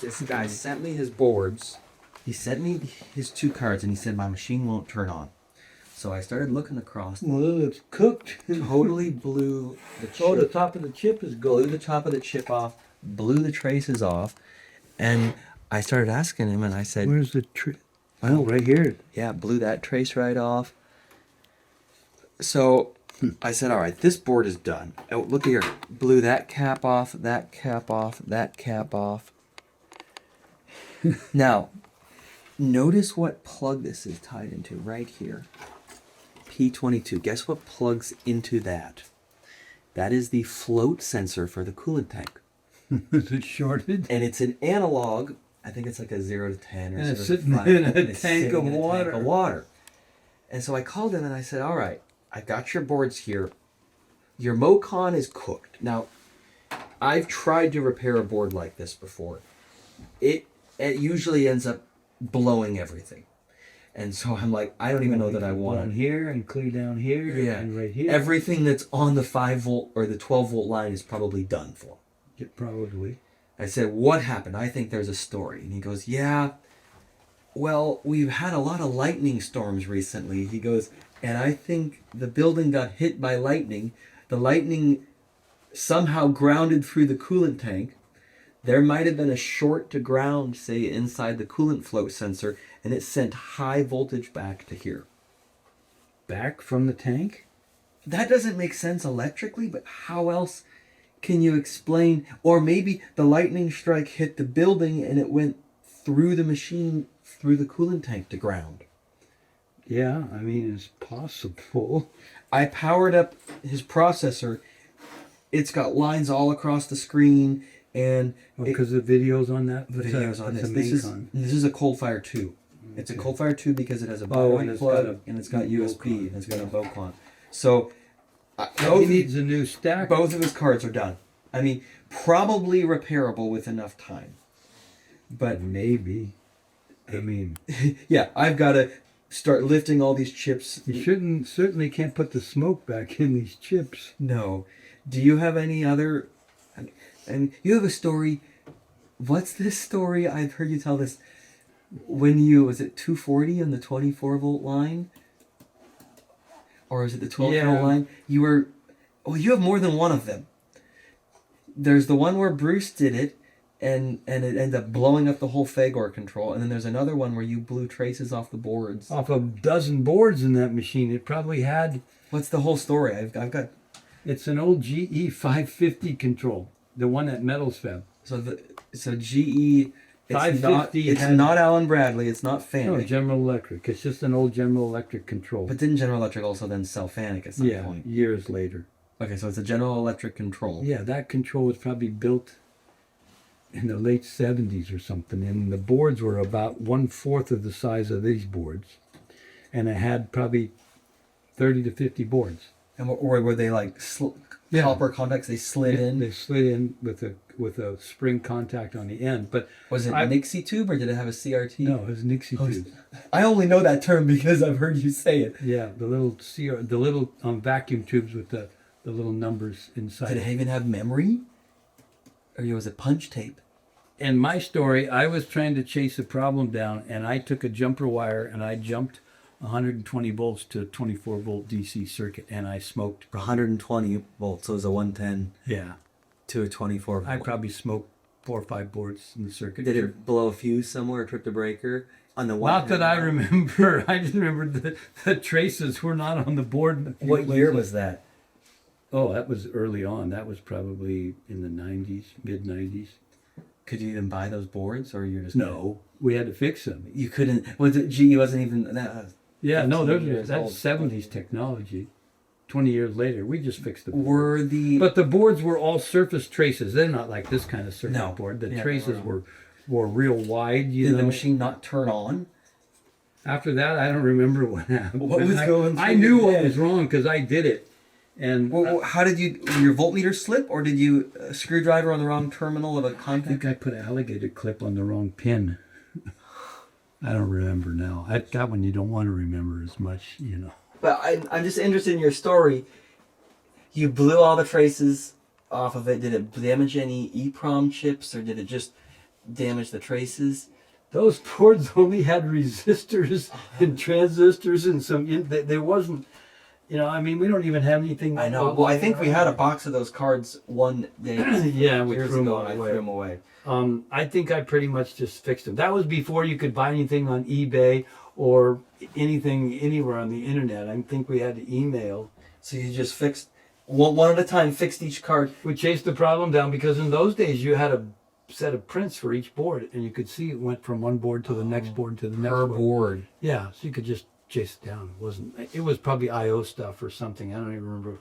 This guy sent me his boards. He sent me his 2 cards, and he said my machine won't turn on. So I started looking across. Well, it's cooked. Totally blew the chip. Oh, the top of the chip is Blew gone. the top of the chip off. Blew the traces off. And I started asking him, and I said, Where's the Oh, right here. yeah, blew that trace right off. So I said, all right, this board is done. Oh, look here. Blew that cap off, that cap off, that cap off. Now, notice what plug this is tied into right here. P22. Guess what plugs into that? That is the float sensor for the coolant tank. Is it shorted? And it's an analog. I think it's like a 0 to 10 or And it's 0 to sitting 5. in a And it's tank sitting of in a water. tank of water. And so I called him and I said, all right, I got your boards here. Your Mocon is cooked. Now, I've tried to repair a board like this before. It usually ends up blowing everything. And so I'm like, I don't even know that I want Down it. here and clear down here and right here. Everything that's on the 5 volt or the 12 volt line is probably done for. Yeah, probably. I said, what happened? I think there's a story. And he goes, yeah, well, we've had a lot of lightning storms recently. He goes, and I think the building got hit by lightning. The lightning somehow grounded through the coolant tank. There might have been a short to ground, say, inside the coolant float sensor, and it sent high voltage back to here. Back from the tank? That doesn't make sense electrically, but how else can you explain? Or maybe the lightning strike hit the building and it went through the machine, through the coolant tank to ground. Yeah, I mean, it's possible. I powered up his processor. It's got lines all across the screen, and Because the videos on that? videos on that's this. a Macon. This is a coal-fired tube. It's a Okay. coal-fired tube because it has a Oh, battery and it's plug got a and it's got USB Vocon. and it's got a Vocon. So He needs a new stack. both of his cards are done. I mean, probably repairable with enough time. But Maybe. I mean, yeah, I've got to start lifting all these chips. you certainly can't put the smoke back in these chips. No. Do you have any other? And you have a story. What's this story? I've heard you tell this. When was it 240 on the 24 volt line? Or is it the 12 volt line? You were, you have more than one of them. There's the one where Bruce did it, and it ended up blowing up the whole Fagor control. And then there's another one where you blew traces off the boards. Off a dozen boards in that machine. It probably had... What's the whole story? I've got... It's an old GE 550 control. The one at Metals Fab. So GE... It's 550 not Allen Bradley. It's not No, Fanuc. General Electric. It's just an old General Electric control. But didn't General Electric also then sell Fanuc at some Yeah, point? years later. Okay, so it's a General Electric control. Yeah, that control was probably built in the late 70s or something. And the boards were about 1/4 of the size of these boards. And it had probably 30 to 50 boards. And were they like Yeah. copper contacts? They slid in. They slid in with a spring contact on the end. But Was it Nixie tube or did it have a CRT? no, it was Nixie tubes. I only know that term because I've heard you say it. Yeah, the little vacuum tubes with the little numbers inside. Did it even have memory? Or was it punch tape? In my story, I was trying to chase a problem down, and I took a jumper wire and I jumped 120 volts to a 24 volt DC circuit, and I smoked. 120 volts, so it was a 110 Yeah, to a 24 volt. I probably smoked 4 or 5 boards in the circuit. Did it blow a fuse somewhere or trip the breaker? On the one Not that I remember. I just remember the traces were not on the board. In a few What year places. was that? Oh, that was early on. That was probably in the 90s, mid 90s. Could you even buy those boards, or you're just No, we had to fix them. You couldn't. Was it? GE wasn't even. Yeah, no, 15 years that's old. 70s technology. 20 years later, we just fixed the board. Were the But the boards were all surface traces. They're not like this kind of circuit No. board. The Yeah, traces they were real wide. You did know. the machine not turn on? After that, I don't remember what happened. What was going I through knew your what head? was wrong because I did it. And Well, how did your voltmeter slip, or did you screwdriver on the wrong terminal of a I contact? think I put an alligator clip on the wrong pin. I don't remember now. That one you don't want to remember as much, you know. But I'm just interested in your story. You blew all the traces off of it. Did it damage any EEPROM chips, or did it just damage the traces. Those boards only had resistors and transistors and there wasn't, I mean, we don't even have anything. I know. Well, I think we had a box of those cards one day Yeah, we years threw them ago, and I away. threw them away. I think I pretty much just fixed them. That was before you could buy anything on eBay or anything anywhere on the internet. I think we had to email. So you just fixed one at a time, fixed each card. We chased the problem down because in those days you had a set of prints for each board, and you could see it went from one board to the next board to the next Per board. board. Yeah, so you could just chase it down. It was probably IO stuff or something. I don't even remember.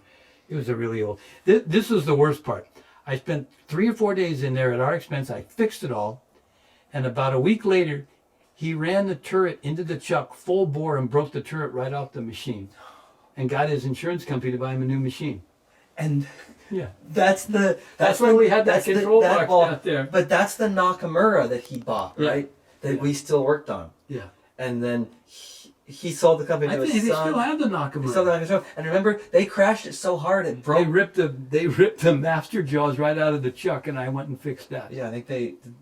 It was a really old. This was the worst part. I spent 3 or 4 days in there at our expense. I fixed it all, and about a week later, he ran the turret into the chuck full bore and broke the turret right off the machine, and got his insurance company to buy him a new machine. And Yeah, that's when we had that that's control box out there. But that's the Nakamura that he bought, Yeah. right? That we still worked on. Yeah, And then he sold the company I to think his they son. still have the He sold the Nakamura. Nakamura. And remember, they crashed it so hard it They broke. ripped the master jaws right out of the chuck, and I went and fixed that. Yeah, I think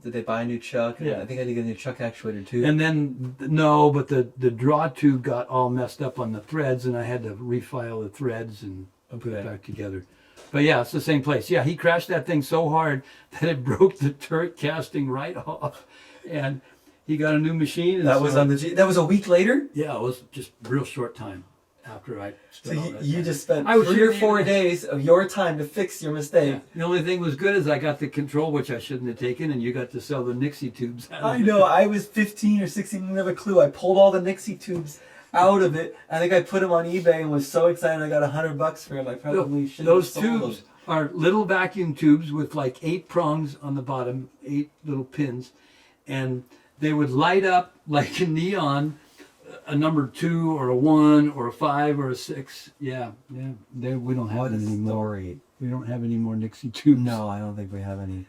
did they buy a new chuck? Yeah. I think I did get a new chuck actuator too. And then no, but the draw tube got all messed up on the threads, and I had to refile the threads and put it Okay. back together. But yeah, it's the same place. Yeah, he crashed that thing so hard that it broke the turret casting right off, and he got a new machine. And that was on the that was a week later. Yeah, it was just real short time after I. So spent all that you time. just spent I was 3 or shooting 4 it. days of your time to fix your mistake. Yeah. The only thing was good is I got the control, which I shouldn't have taken, and you got to sell the Nixie tubes. Out of I it. know. I was 15 or 16, didn't have a clue. I pulled all the Nixie tubes out of it. I think I put them on eBay and was so excited I got $100 for them. I probably should have Those sold tubes them. are little vacuum tubes with like 8 prongs on the bottom, 8 little pins, and they would light up like a neon, a number 2 or a 1 or a 5 or a 6. Yeah. We don't have What it a anymore. story. We don't have any more Nixie tubes. No, I don't think we have any.